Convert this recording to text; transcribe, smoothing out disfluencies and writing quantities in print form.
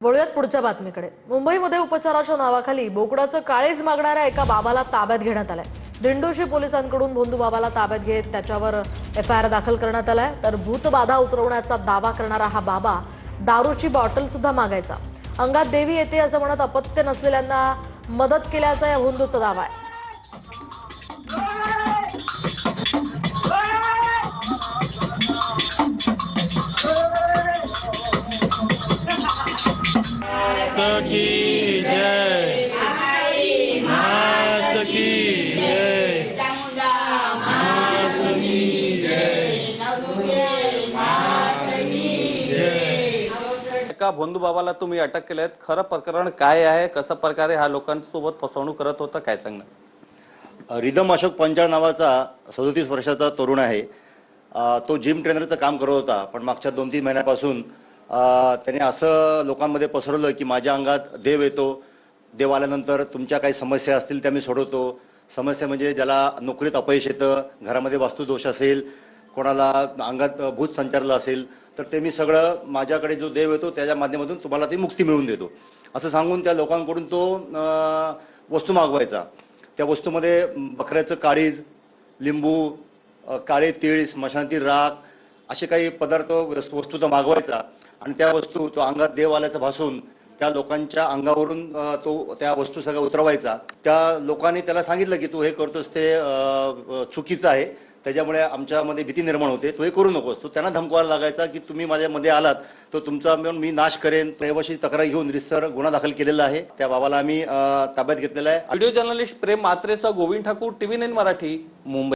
वळूयात पुढच्या बातमीकडे। मुंबईमध्ये उपचाराच्या नावाखाली बोकडाचं काळीज मागणाऱ्या एका बाबाला ताब्यात घेण्यात आलंय। दिंडोशी पोलिसांकडून भोंदू बाबाला ताब्यात घेत त्याच्यावर एफआयआर दाखल करण्यात आलाय। तर भूतबाधा उतरवण्याचा दावा करणारा हा बाबा दारूची बॉटल सुद्धा मागायचा। अंगात देवी येते असं म्हणत अपत्य नसलेल्यांना मदत केल्याचा या भोंदूचा दावा आहे। की जय मात की जय मात की जय। एका भोंदू बाबाला तुम्ही अटक केले आहेत, खरं प्रकरण काय आहे, कशा प्रकारे हा लोकांसोबत फसवणूक करत होता, काय सांगणार? रिदम अशोक पंचाळ नावाचा 37 वर्षाचा तरुण आहे। तो जिम ट्रेनरचं काम करत होता, पण मागच्या 2-3 महिन्यापासून त्याने असं लोकांमध्ये पसरवलं की माझ्या अंगात देव येतो, देव आल्यानंतर तुमच्या काही समस्या असतील त्या मी सोडवतो। समस्या म्हणजे ज्याला नोकरीत अपयश येतं, घरामध्ये वास्तुदोष असेल, कोणाला अंगात भूत संचारलं असेल, तर ते मी सगळं माझ्याकडे जो देव येतो त्याच्या माध्यमातून तुम्हाला ती मुक्ती मिळवून देतो असं सांगून त्या लोकांकडून तो वस्तू मागवायचा। त्या वस्तूमध्ये बकऱ्याचं काळीज, लिंबू, काळे तीळ, स्मशानातील राख असे काही पदार्थ वस्तू तो मागवायचा आणि त्या वस्तू तो अंगात देव आल्याचं भासून त्या लोकांच्या अंगावरून तो त्या वस्तू सगळं उतरवायचा। त्या लोकांनी त्याला सांगितलं की तू हे करतोस ते चुकीचं आहे, त्याच्यामुळे आमच्यामध्ये भीती निर्माण होते, तू हे करू नकोस। तो त्यांना धमकवायला लागायचा की तुम्ही माझ्यामध्ये आलात तर तुमचा मी नाश करेन। रहिवाशी तक्रार घेऊन रितसर गुन्हा दाखल केलेला आहे। त्या बाबाला आम्ही ताब्यात घेतलेला आहे। व्हिडिओ जर्नलिस्ट प्रेम मात्रेसह गोविंद ठाकूर, TV9 मराठी, मुंबई।